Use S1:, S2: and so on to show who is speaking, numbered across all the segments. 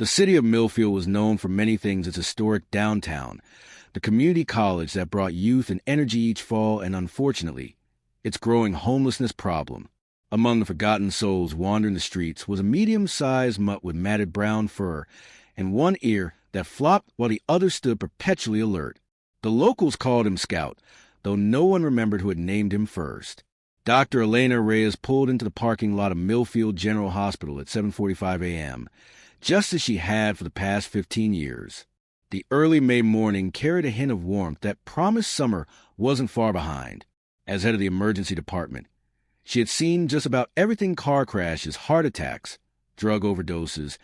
S1: The city of Millfield was known for many things: its historic downtown, the community college that brought youth and energy each fall, and unfortunately, its growing homelessness problem. Among the forgotten souls wandering the streets was a medium-sized mutt with matted brown fur and one ear that flopped while the other stood perpetually alert. The locals called him Scout, though no one remembered who had named him first. Dr. Elena Reyes pulled into the parking lot of Millfield General Hospital at 7:45 a.m., just as she had for the past 15 years. The early May morning carried a hint of warmth that promised summer wasn't far behind. As head of the emergency department, she had seen just about everything: car crashes, heart attacks, drug overdoses,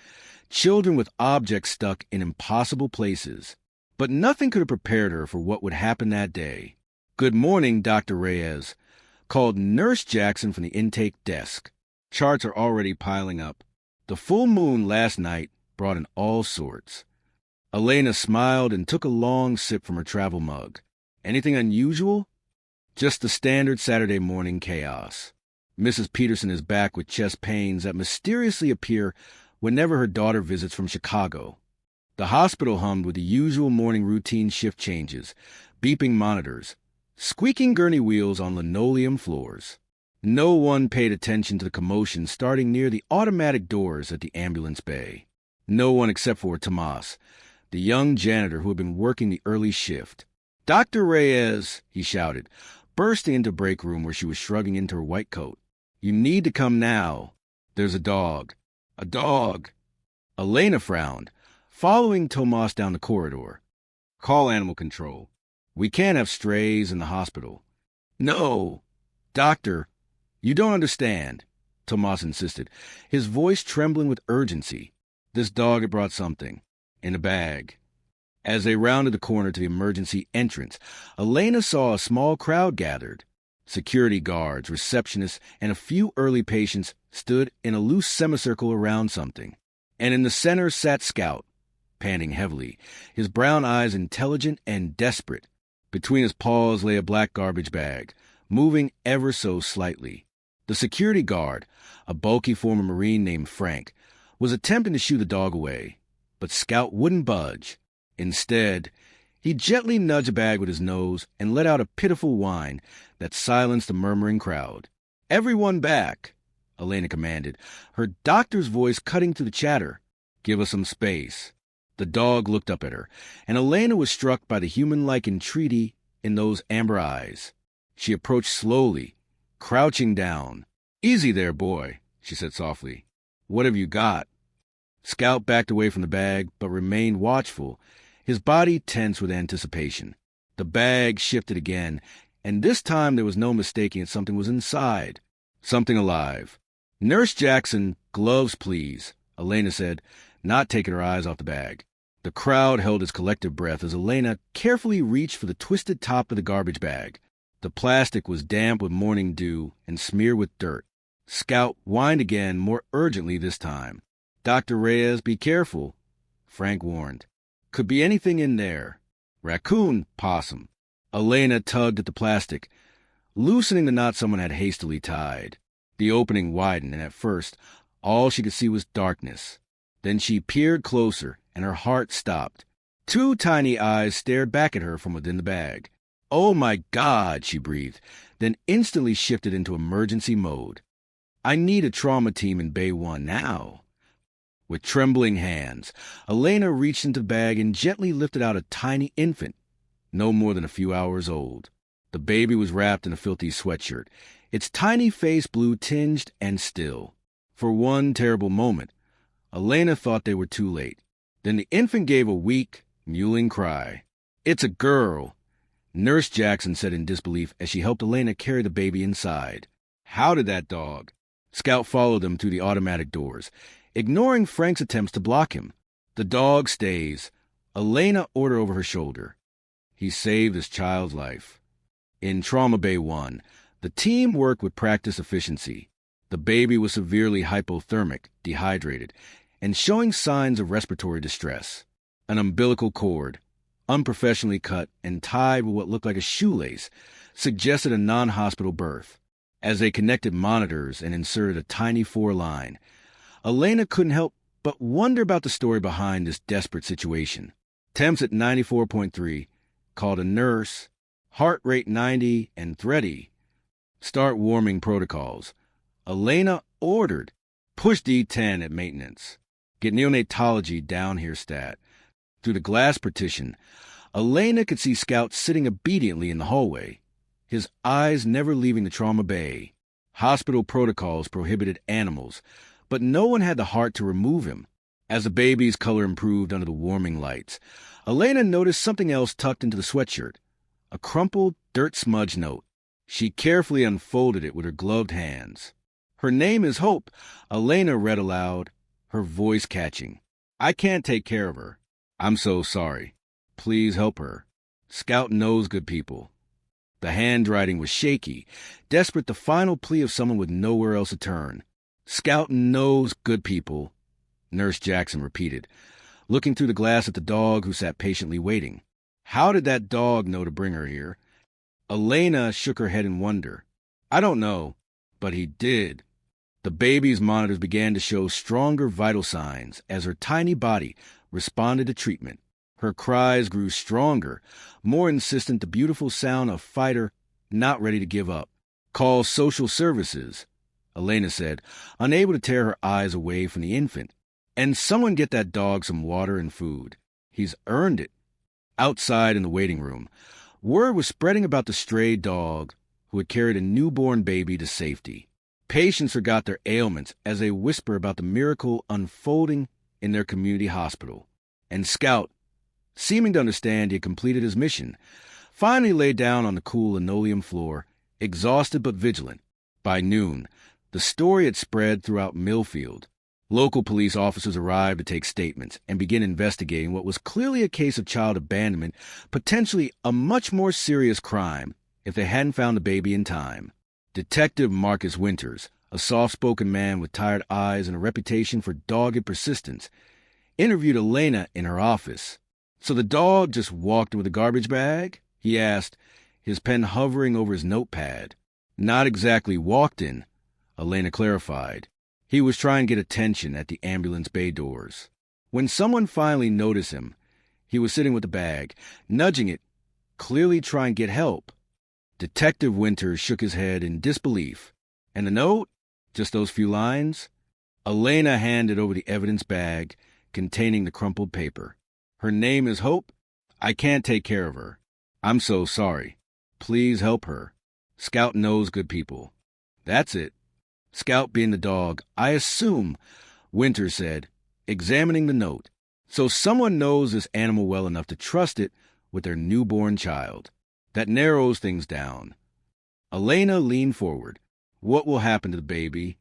S1: children with objects stuck in impossible places. But nothing could have prepared her for what would happen that day. "Good morning, Dr. Reyes," called Nurse Jackson from the intake desk. "Charts are already piling up. The full moon last night brought in all sorts." Elena smiled and took a long sip from her travel mug. "Anything unusual?" "Just the standard Saturday morning chaos. Mrs. Peterson is back with chest pains that mysteriously appear whenever her daughter visits from Chicago." The hospital hummed with the usual morning routine: shift changes, beeping monitors, squeaking gurney wheels on linoleum floors. No one paid attention to the commotion starting near the automatic doors at the ambulance bay. No one except for Tomas, the young janitor who had been working the early shift. "Dr. Reyes," he shouted, bursting into the break room where she was shrugging into her white coat. "You need to come now. There's a dog." "A dog?" Elena frowned, following Tomas down the corridor. "Call animal control. We can't have strays in the hospital." "No, doctor, you don't understand," Tomas insisted, his voice trembling with urgency. "This dog had brought something in a bag." As they rounded the corner to the emergency entrance, Elena saw a small crowd gathered. Security guards, receptionists, and a few early patients stood in a loose semicircle around something. And in the center sat Scout, panting heavily, his brown eyes intelligent and desperate. Between his paws lay a black garbage bag, moving ever so slightly. The security guard, a bulky former Marine named Frank, was attempting to shoo the dog away, but Scout wouldn't budge. Instead, he gently nudged the bag with his nose and let out a pitiful whine that silenced the murmuring crowd. "Everyone back," Elena commanded, her doctor's voice cutting through the chatter. "Give us some space." The dog looked up at her, and Elena was struck by the human-like entreaty in those amber eyes. She approached slowly, crouching down. "Easy there, boy," she said softly. "What have you got?" Scout backed away from the bag, but remained watchful, his body tense with anticipation. The bag shifted again, and this time there was no mistaking it. Something was inside. Something alive. "Nurse Jackson, gloves, please," Elena said, not taking her eyes off the bag. The crowd held its collective breath as Elena carefully reached for the twisted top of the garbage bag. The plastic was damp with morning dew and smeared with dirt. Scout whined again, more urgently this time. "Dr. Reyes, be careful," Frank warned. "Could be anything in there. Raccoon, possum." Elena tugged at the plastic, loosening the knot someone had hastily tied. The opening widened, and at first, all she could see was darkness. Then she peered closer, and her heart stopped. Two tiny eyes stared back at her from within the bag. "Oh my God," she breathed, then instantly shifted into emergency mode. "I need a trauma team in Bay 1 now." With trembling hands, Elena reached into the bag and gently lifted out a tiny infant, no more than a few hours old. The baby was wrapped in a filthy sweatshirt, its tiny face blue-tinged and still. For one terrible moment, Elena thought they were too late. Then the infant gave a weak, mewling cry. "It's a girl," Nurse Jackson said in disbelief as she helped Elena carry the baby inside. "How did that dog?" Scout followed them through the automatic doors, ignoring Frank's attempts to block him. "The dog stays," Elena ordered over her shoulder. "He saved this child's life." In Trauma Bay 1, the team worked with practice efficiency. The baby was severely hypothermic, dehydrated, and showing signs of respiratory distress. An umbilical cord, unprofessionally cut and tied with what looked like a shoelace, suggested a non-hospital birth. As they connected monitors and inserted a tiny 4 line, Elena couldn't help but wonder about the story behind this desperate situation. Temps at 94.3, called a nurse, heart rate 90 and thready. Start warming protocols. Elena ordered. Push D10 at maintenance. Get neonatology down here stat. Through the glass partition, Elena could see Scout sitting obediently in the hallway, his eyes never leaving the trauma bay. Hospital protocols prohibited animals, but no one had the heart to remove him. As the baby's color improved under the warming lights, Elena noticed something else tucked into the sweatshirt, a crumpled, dirt-smudged note. She carefully unfolded it with her gloved hands. "Her name is Hope," Elena read aloud, her voice catching. "I can't take care of her. I'm so sorry. Please help her. Scout knows good people." The handwriting was shaky, desperate, the final plea of someone with nowhere else to turn. "Scout knows good people," Nurse Jackson repeated, looking through the glass at the dog who sat patiently waiting. How did that dog know to bring her here? Elena shook her head in wonder. "I don't know, but he did." The baby's monitors began to show stronger vital signs as her tiny body responded to treatment. Her cries grew stronger, more insistent, the beautiful sound of fighter not ready to give up. "Call social services," Elena said, unable to tear her eyes away from the infant. "And someone get that dog some water and food. He's earned it." Outside in the waiting room, word was spreading about the stray dog who had carried a newborn baby to safety. Patients forgot their ailments as they whisper about the miracle unfolding in their community hospital. And Scout, seeming to understand he had completed his mission, finally lay down on the cool linoleum floor, exhausted but vigilant. By noon, the story had spread throughout Millfield. Local police officers arrived to take statements and begin investigating what was clearly a case of child abandonment, potentially a much more serious crime if they hadn't found the baby in time. Detective Marcus Winters, a soft-spoken man with tired eyes and a reputation for dogged persistence, interviewed Elena in her office. "So the dog just walked with a garbage bag?" he asked, his pen hovering over his notepad. "Not exactly walked in," Elena clarified. "He was trying to get attention at the ambulance bay doors. When someone finally noticed him, he was sitting with the bag, nudging it, clearly trying to get help." Detective Winters shook his head in disbelief. "And the note? Just those few lines?" Elena handed over the evidence bag containing the crumpled paper. "Her name is Hope. I can't take care of her. I'm so sorry. Please help her. Scout knows good people." "That's it. Scout being the dog, I assume," Winters said, examining the note. "So someone knows this animal well enough to trust it with their newborn child. That narrows things down." Elena leaned forward. "What will happen to the baby?"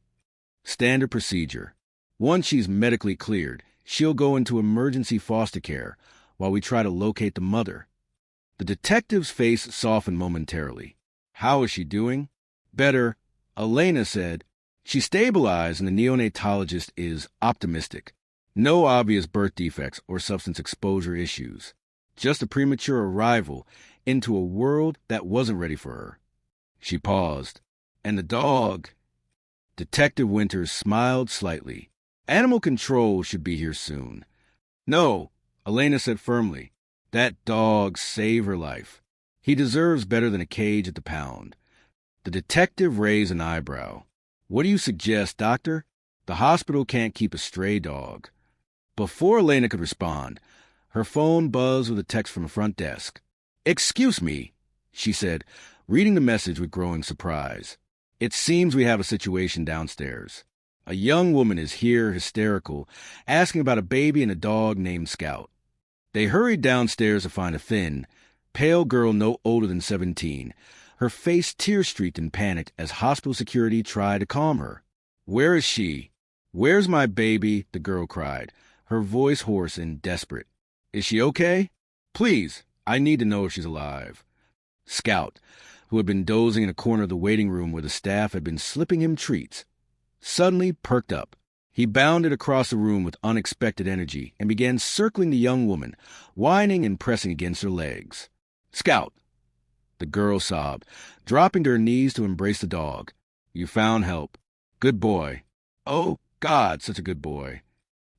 S1: "Standard procedure. Once she's medically cleared, she'll go into emergency foster care while we try to locate the mother." The detective's face softened momentarily. "How is she doing?" "Better," Elena said. "She stabilized and the neonatologist is optimistic. No obvious birth defects or substance exposure issues. Just a premature arrival into a world that wasn't ready for her." She paused. "And the dog?" Detective Winters smiled slightly. "Animal control should be here soon." "No," Elena said firmly. "That dog saved her life. He deserves better than a cage at the pound." The detective raised an eyebrow. "What do you suggest, doctor? The hospital can't keep a stray dog." Before Elena could respond, her phone buzzed with a text from the front desk. "Excuse me," she said, reading the message with growing surprise. "It seems we have a situation downstairs. A young woman is here, hysterical, asking about a baby and a dog named Scout." They hurried downstairs to find a thin, pale girl no older than 17, her face tear-streaked in panic as hospital security tried to calm her. "Where is she? Where's my baby?" the girl cried, her voice hoarse and desperate. "Is she okay? Please, I need to know if she's alive." Scout, who had been dozing in a corner of the waiting room where the staff had been slipping him treats, suddenly perked up. He bounded across the room with unexpected energy and began circling the young woman, whining and pressing against her legs. "Scout," the girl sobbed, dropping to her knees to embrace the dog. "You found help. Good boy. Oh, God, such a good boy."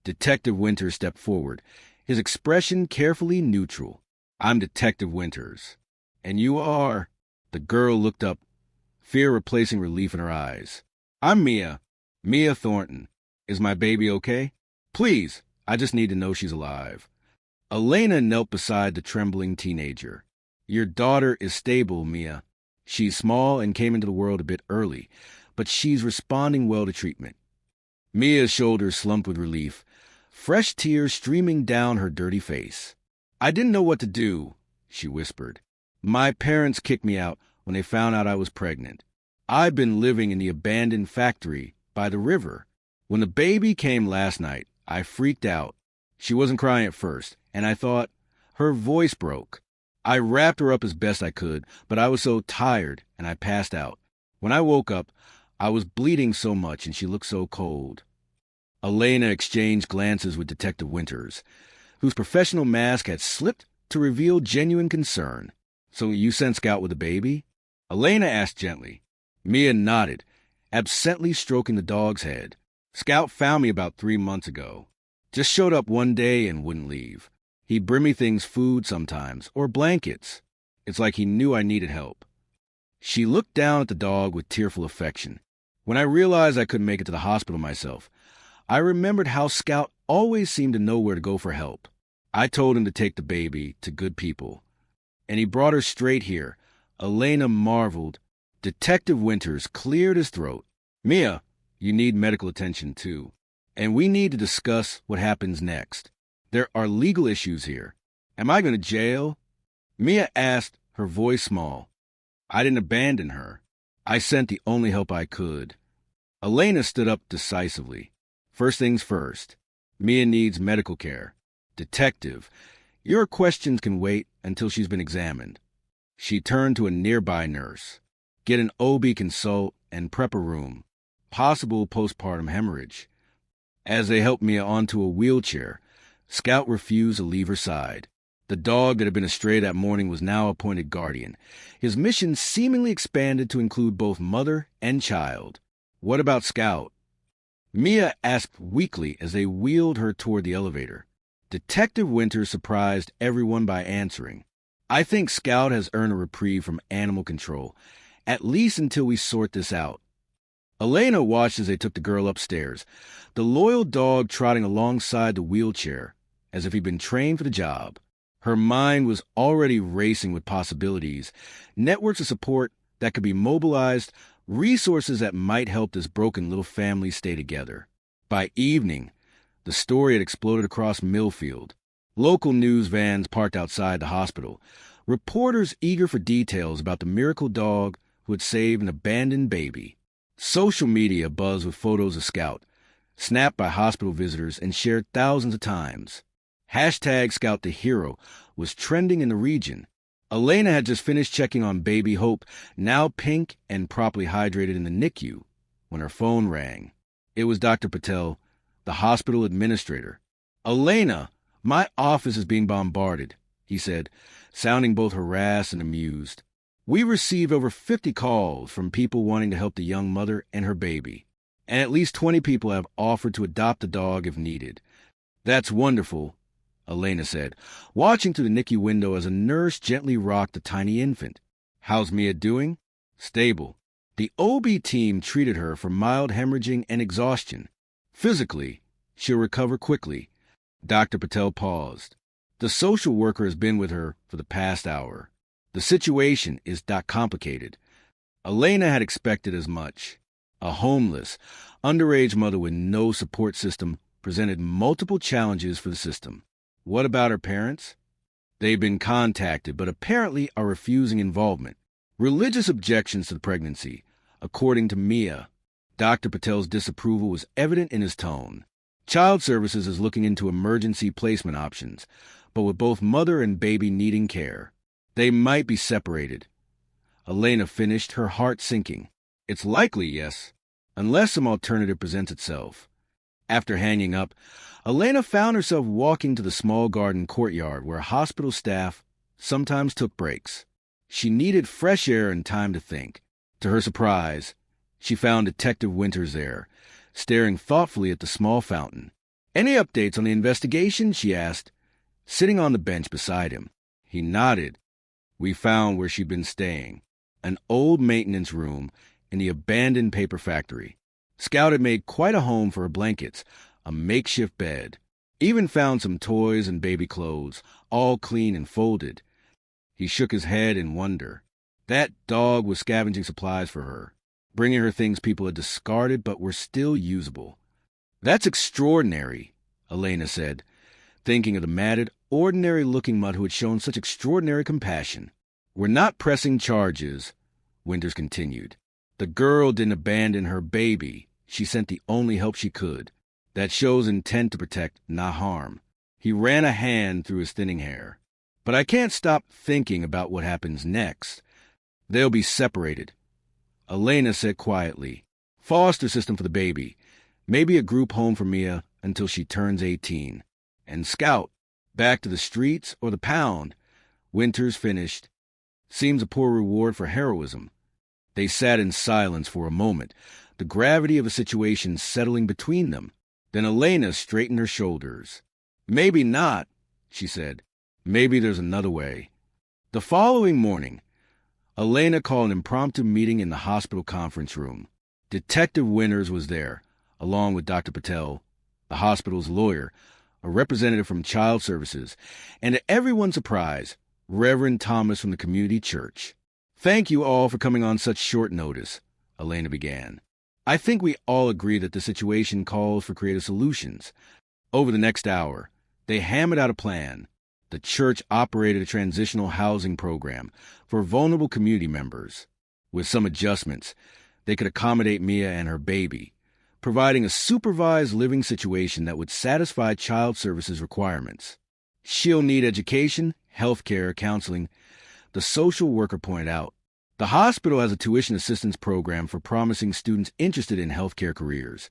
S1: Detective Winters stepped forward, his expression carefully neutral. "I'm Detective Winters." "And you are?" The girl looked up, fear replacing relief in her eyes. "I'm Mia. Mia Thornton. Is my baby okay? Please, I just need to know she's alive." Elena knelt beside the trembling teenager. "Your daughter is stable, Mia. She's small and came into the world a bit early, but she's responding well to treatment." Mia's shoulders slumped with relief, fresh tears streaming down her dirty face. "I didn't know what to do," she whispered. "My parents kicked me out when they found out I was pregnant. I've been living in the abandoned factory by the river. When the baby came last night, I freaked out. She wasn't crying at first, and I thought her voice broke. I wrapped her up as best I could, but I was so tired, and I passed out. When I woke up, I was bleeding so much, and she looked so cold." Elena exchanged glances with Detective Winters, whose professional mask had slipped to reveal genuine concern. "So you sent Scout with a baby?" Elena asked gently. Mia nodded, absently stroking the dog's head. "Scout found me about 3 months ago. Just showed up one day and wouldn't leave. He'd bring me things, food sometimes, or blankets. It's like he knew I needed help." She looked down at the dog with tearful affection. "When I realized I couldn't make it to the hospital myself, I remembered how Scout always seemed to know where to go for help. I told him to take the baby to good people, and he brought her straight here." Elena marveled. Detective Winters cleared his throat. "Mia, you need medical attention too, and we need to discuss what happens next. There are legal issues here. Am I going to jail?" Mia asked, her voice small. "I didn't abandon her. I sent the only help I could." Elena stood up decisively. "First things first. Mia needs medical care. Detective, your questions can wait until she's been examined." She turned to a nearby nurse. "Get an OB consult and prep a room. Possible postpartum hemorrhage." As they helped Mia onto a wheelchair, Scout refused to leave her side. The dog that had been astray that morning was now appointed guardian. His mission seemingly expanded to include both mother and child. "What about Scout?" Mia asked weakly as they wheeled her toward the elevator. Detective Winters surprised everyone by answering, "I think Scout has earned a reprieve from animal control, at least until we sort this out." Elena watched as they took the girl upstairs, the loyal dog trotting alongside the wheelchair, as if he'd been trained for the job. Her mind was already racing with possibilities, networks of support that could be mobilized, resources that might help this broken little family stay together. By evening, the story had exploded across Millfield. Local news vans parked outside the hospital, reporters eager for details about the miracle dog who had saved an abandoned baby. Social media buzzed with photos of Scout, snapped by hospital visitors and shared thousands of times. Hashtag Scout the Hero was trending in the region. Elena had just finished checking on baby Hope, now pink and properly hydrated in the NICU, when her phone rang. It was Dr. Patel, the hospital administrator. "Elena, my office is being bombarded," he said, sounding both harassed and amused. "We received over 50 calls from people wanting to help the young mother and her baby, and at least 20 people have offered to adopt the dog if needed." "That's wonderful," Elena said, watching through the NICU window as a nurse gently rocked the tiny infant. "How's Mia doing?" "Stable. The OB team treated her for mild hemorrhaging and exhaustion. Physically, she'll recover quickly." Dr. Patel paused. "The social worker has been with her for the past hour. The situation is complicated." Elena had expected as much. A homeless, underage mother with no support system presented multiple challenges for the system. What about her parents? They've been contacted, but apparently are refusing involvement. Religious objections to the pregnancy, according to Mia. Dr. Patel's disapproval was evident in his tone. Child Services is looking into emergency placement options, but with both mother and baby needing care. They might be separated. Elena finished, her heart sinking. "It's likely, yes, unless some alternative presents itself." After hanging up, Elena found herself walking to the small garden courtyard where hospital staff sometimes took breaks. She needed fresh air and time to think. To her surprise, she found Detective Winters there, staring thoughtfully at the small fountain. "Any updates on the investigation?" she asked, sitting on the bench beside him. He nodded. "We found where she'd been staying, an old maintenance room in the abandoned paper factory. Scout had made quite a home for her blankets, a makeshift bed. Even found some toys and baby clothes, all clean and folded." He shook his head in wonder. That dog was scavenging supplies for her, bringing her things people had discarded but were still usable. "That's extraordinary," Elena said, thinking of the matted, ordinary-looking mutt who had shown such extraordinary compassion. "We're not pressing charges," Winters continued. "The girl didn't abandon her baby. She sent the only help she could. That shows intent to protect, not harm." He ran a hand through his thinning hair. "But I can't stop thinking about what happens next. They'll be separated," Elena said quietly. "Foster system for the baby. Maybe a group home for Mia until she turns 18. And Scout, back to the streets or the pound," Winters finished. "Seems a poor reward for heroism." They sat in silence for a moment, the gravity of a situation settling between them. Then Elena straightened her shoulders. "Maybe not," she said. "Maybe there's another way." The following morning, Elena called an impromptu meeting in the hospital conference room. Detective Winters was there, along with Dr. Patel, the hospital's lawyer, a representative from Child Services, and to everyone's surprise, Reverend Thomas from the community church. "Thank you all for coming on such short notice," Elena began. "I think we all agree that the situation calls for creative solutions." Over the next hour, they hammered out a plan. The church operated a transitional housing program for vulnerable community members. With some adjustments, they could accommodate Mia and her baby, providing a supervised living situation that would satisfy Child Services requirements. "She'll need education, health care, counseling," the social worker pointed out. "The hospital has a tuition assistance program for promising students interested in healthcare careers,"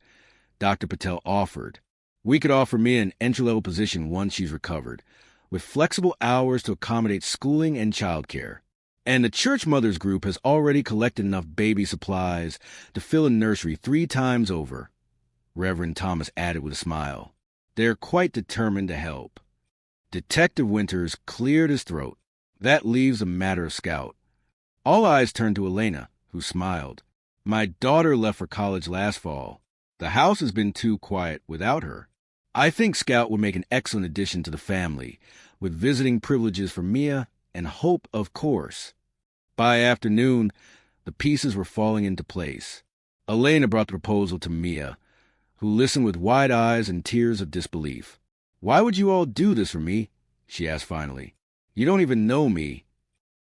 S1: Dr. Patel offered. "We could offer Mia an entry-level position once she's recovered, with flexible hours to accommodate schooling and childcare. And the Church Mothers Group has already collected enough baby supplies to fill a nursery 3 times over," Reverend Thomas added with a smile. "They're quite determined to help." Detective Winters cleared his throat. "That leaves the matter of Scout." All eyes turned to Elena, who smiled. "My daughter left for college last fall. The house has been too quiet without her. I think Scout would make an excellent addition to the family, with visiting privileges for Mia and Hope, of course." By afternoon, the pieces were falling into place. Elena brought the proposal to Mia, who listened with wide eyes and tears of disbelief. "Why would you all do this for me?" she asked finally. "You don't even know me."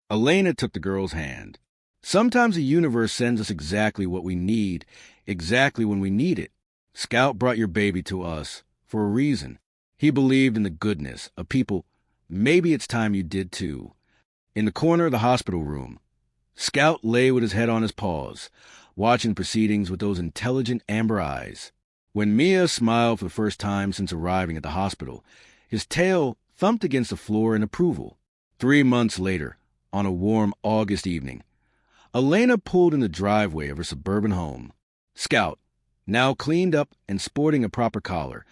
S1: Elena took the girl's hand. "Sometimes the universe sends us exactly what we need, exactly when we need it. Scout brought your baby to us for a reason. He believed in the goodness of people. Maybe it's time you did too." In the corner of the hospital room, Scout lay with his head on his paws, watching proceedings with those intelligent amber eyes. When Mia smiled for the first time since arriving at the hospital, his tail thumped against the floor in approval. 3 months later, on a warm August evening, Elena pulled in the driveway of her suburban home. Scout, now cleaned up and sporting a proper collar,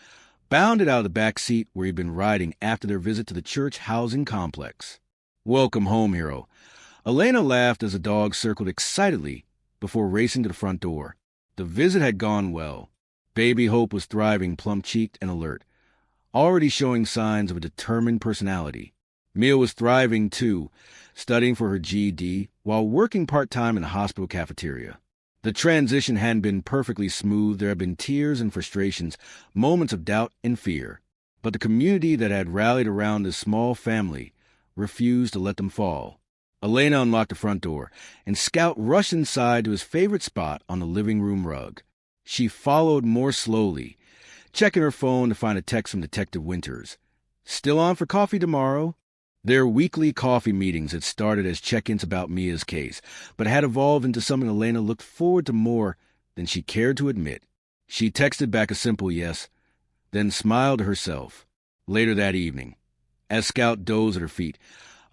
S1: bounded out of the back seat where he'd been riding after their visit to the church housing complex. "Welcome home, hero." Elena laughed as the dog circled excitedly before racing to the front door. The visit had gone well. Baby Hope was thriving, plump-cheeked and alert, already showing signs of a determined personality. Mia was thriving, too, studying for her GED while working part-time in the hospital cafeteria. The transition hadn't been perfectly smooth. There had been tears and frustrations, moments of doubt and fear. But the community that had rallied around this small family refused to let them fall. Elena unlocked the front door, and Scout rushed inside to his favorite spot on the living room rug. She followed more slowly, checking her phone to find a text from Detective Winters. "Still on for coffee tomorrow?" Their weekly coffee meetings had started as check-ins about Mia's case, but had evolved into something Elena looked forward to more than she cared to admit. She texted back a simple yes, then smiled to herself. Later that evening, as Scout dozed at her feet,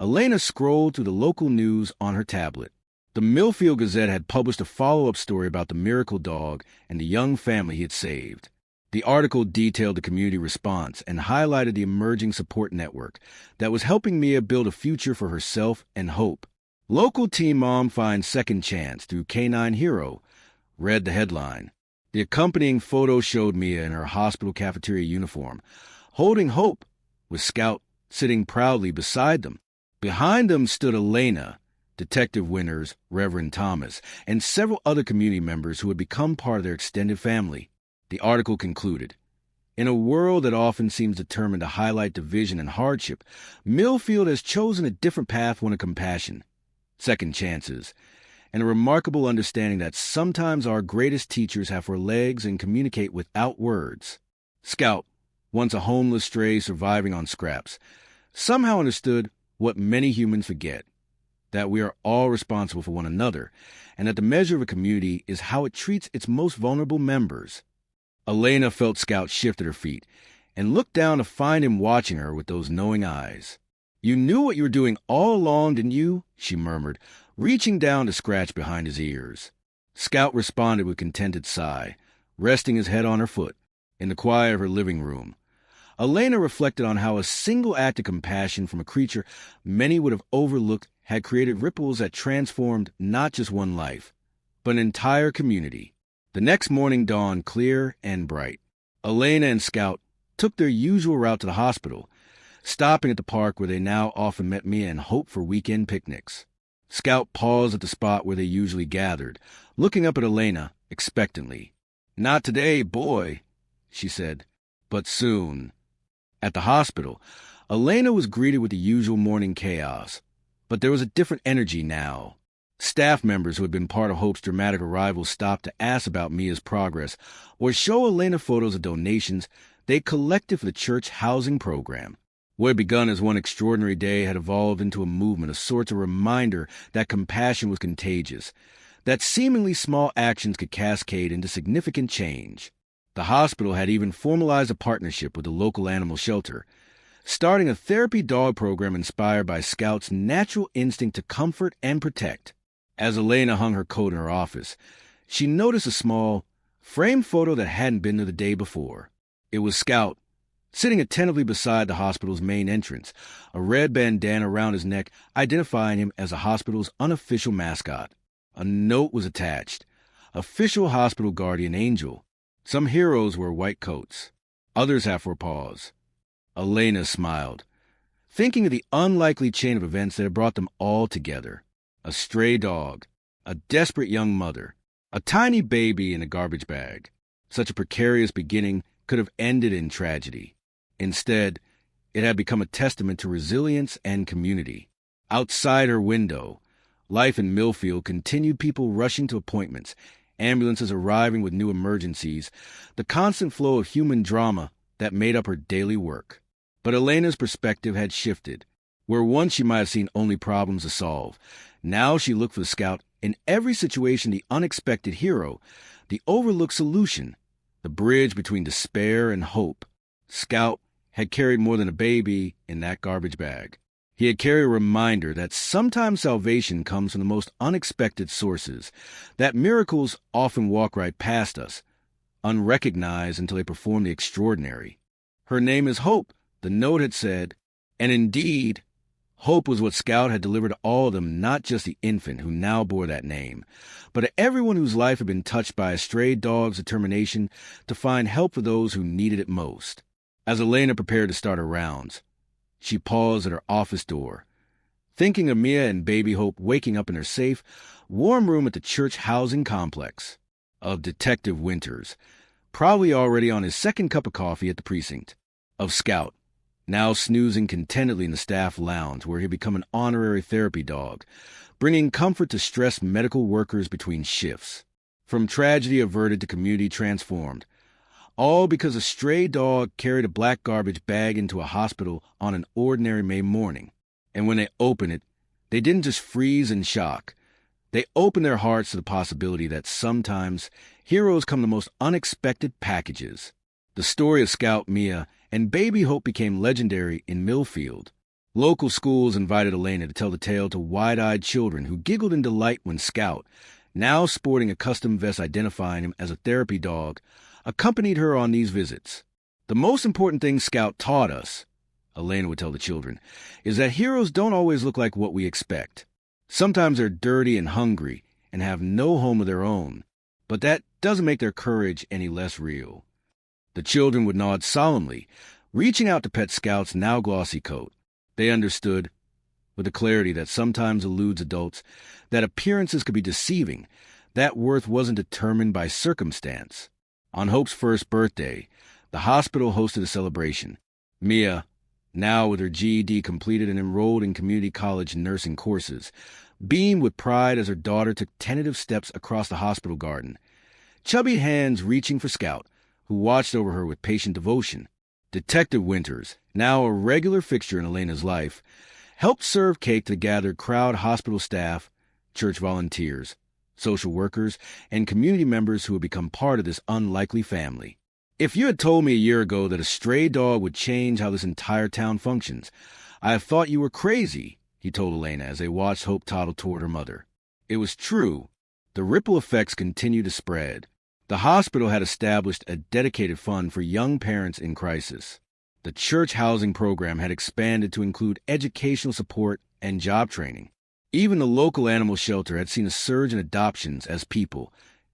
S1: Elena scrolled through the local news on her tablet. The Millfield Gazette had published a follow-up story about the miracle dog and the young family he had saved. The article detailed the community response and highlighted the emerging support network that was helping Mia build a future for herself and Hope. Local teen mom finds second chance through Canine Hero, read the headline. The accompanying photo showed Mia in her hospital cafeteria uniform, holding Hope, with Scout sitting proudly beside them. Behind them stood Elena, Detective Winters, Reverend Thomas, and several other community members who had become part of their extended family. The article concluded, in a world that often seems determined to highlight division and hardship, Millfield has chosen a different path, one of compassion, second chances, and a remarkable understanding that sometimes our greatest teachers have four legs and communicate without words. Scout, once a homeless stray surviving on scraps, somehow understood what many humans forget, that we are all responsible for one another, and that the measure of a community is how it treats its most vulnerable members. Elena felt Scout shift at her feet and looked down to find him watching her with those knowing eyes. "You knew what you were doing all along, didn't you?" she murmured, reaching down to scratch behind his ears. Scout responded with a contented sigh, resting his head on her foot, in the quiet of her living room. Elena reflected on how a single act of compassion from a creature many would have overlooked had created ripples that transformed not just one life, but an entire community. The next morning dawned clear and bright. Elena and Scout took their usual route to the hospital, stopping at the park where they now often met Mia and Hope for weekend picnics. Scout paused at the spot where they usually gathered, looking up at Elena expectantly. "Not today, boy," she said, "but soon." At the hospital, Elena was greeted with the usual morning chaos, but there was a different energy now. Staff members who had been part of Hope's dramatic arrival stopped to ask about Mia's progress or show Elena photos of donations they collected for the church housing program. What had begun as one extraordinary day had evolved into a movement, a sort of reminder that compassion was contagious, that seemingly small actions could cascade into significant change. The hospital had even formalized a partnership with the local animal shelter, starting a therapy dog program inspired by Scout's natural instinct to comfort and protect. As Elena hung her coat in her office, she noticed a small, framed photo that hadn't been there the day before. It was Scout, sitting attentively beside the hospital's main entrance, a red bandana around his neck identifying him as the hospital's unofficial mascot. A note was attached. "Official hospital guardian angel. Some heroes wear white coats. Others have four paws." Elena smiled, thinking of the unlikely chain of events that had brought them all together. A stray dog, a desperate young mother, a tiny baby in a garbage bag. Such a precarious beginning could have ended in tragedy. Instead, it had become a testament to resilience and community. Outside her window, life in Millfield continued, people rushing to appointments, ambulances arriving with new emergencies, the constant flow of human drama that made up her daily work. But Elena's perspective had shifted. Where once she might have seen only problems to solve, now she looked for the Scout in every situation, the unexpected hero, the overlooked solution, the bridge between despair and hope. Scout had carried more than a baby in that garbage bag. He had carried a reminder that sometimes salvation comes from the most unexpected sources, that miracles often walk right past us, unrecognized until they perform the extraordinary. "Her name is Hope," the note had said, and indeed, Hope was what Scout had delivered to all of them, not just the infant who now bore that name, but to everyone whose life had been touched by a stray dog's determination to find help for those who needed it most. As Elena prepared to start her rounds, she paused at her office door, thinking of Mia and baby Hope waking up in her safe, warm room at the church housing complex, of Detective Winters, probably already on his second cup of coffee at the precinct, of Scout, now snoozing contentedly in the staff lounge where he had become an honorary therapy dog, bringing comfort to stressed medical workers between shifts. From tragedy averted to community transformed, all because a stray dog carried a black garbage bag into a hospital on an ordinary May morning. And when they opened it, they didn't just freeze in shock. They opened their hearts to the possibility that sometimes heroes come in the most unexpected packages. The story of Scout, Mia, and baby Hope became legendary in Millfield. Local schools invited Elena to tell the tale to wide-eyed children who giggled in delight when Scout, now sporting a custom vest identifying him as a therapy dog, accompanied her on these visits. The most important thing Scout taught us, Elena would tell the children, is that heroes don't always look like what we expect. Sometimes they're dirty and hungry and have no home of their own, but that doesn't make their courage any less real. The children would nod solemnly, reaching out to pet Scout's now glossy coat. They understood, with a clarity that sometimes eludes adults, that appearances could be deceiving, that worth wasn't determined by circumstance. On Hope's first birthday, the hospital hosted a celebration. Mia, now with her GED completed and enrolled in community college nursing courses, beamed with pride as her daughter took tentative steps across the hospital garden, chubby hands reaching for Scout, who watched over her with patient devotion. Detective Winters, now a regular fixture in Elena's life, helped serve cake to the gathered crowd, hospital staff, church volunteers, social workers, and community members who had become part of this unlikely family. If you had told me a year ago that a stray dog would change how this entire town functions, I have thought you were crazy, he told Elena as they watched Hope toddle toward her mother. It was true. The ripple effects continued to spread. The hospital had established a dedicated fund for young parents in crisis. The church housing program had expanded to include educational support and job training. Even the local animal shelter had seen a surge in adoptions as people,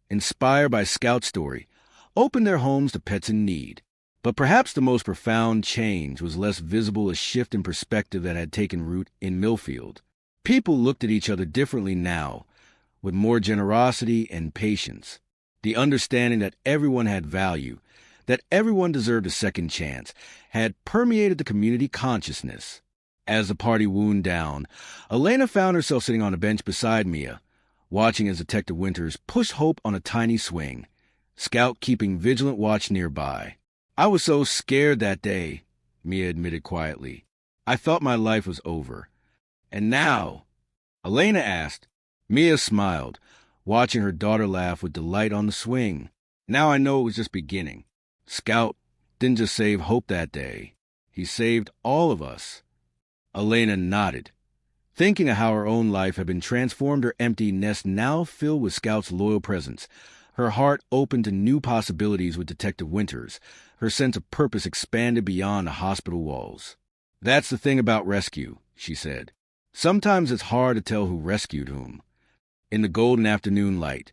S1: inspired by Scout's story, opened their homes to pets in need. But perhaps the most profound change was less visible a shift in perspective that had taken root in Millfield. People looked at each other differently now, with more generosity and patience. The understanding that everyone had value, that everyone deserved a second chance, had permeated the community consciousness. As the party wound down, Elena found herself sitting on a bench beside Mia, watching as Detective Winters pushed Hope on a tiny swing, Scout keeping vigilant watch nearby. "I was so scared that day," Mia admitted quietly. "I thought my life was over. And now?" Elena asked. Mia smiled, watching her daughter laugh with delight on the swing. "Now I know it was just beginning. Scout didn't just save Hope that day. He saved all of us." Elena nodded, thinking of how her own life had been transformed, her empty nest now filled with Scout's loyal presence. Her heart opened to new possibilities with Detective Winters. Her sense of purpose expanded beyond the hospital walls. "That's the thing about rescue," she said. "Sometimes it's hard to tell who rescued whom." In the golden afternoon light,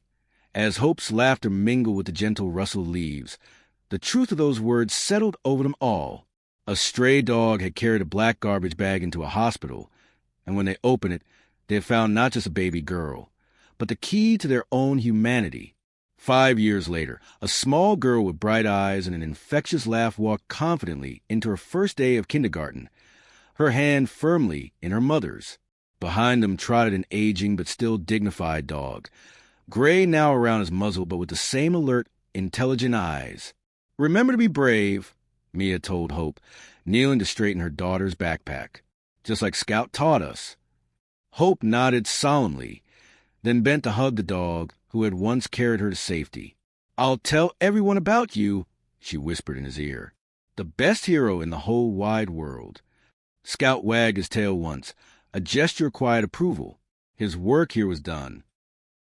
S1: as Hope's laughter mingled with the gentle rustle of leaves, the truth of those words settled over them all. A stray dog had carried a black garbage bag into a hospital, and when they opened it, they had found not just a baby girl, but the key to their own humanity. 5 years later, a small girl with bright eyes and an infectious laugh walked confidently into her first day of kindergarten, her hand firmly in her mother's. Behind them trotted an aging but still dignified dog, gray now around his muzzle but with the same alert, intelligent eyes. "Remember to be brave," Mia told Hope, kneeling to straighten her daughter's backpack, "just like Scout taught us." Hope nodded solemnly, then bent to hug the dog who had once carried her to safety. "I'll tell everyone about you," she whispered in his ear. "The best hero in the whole wide world." Scout wagged his tail once, a gesture of quiet approval. His work here was done.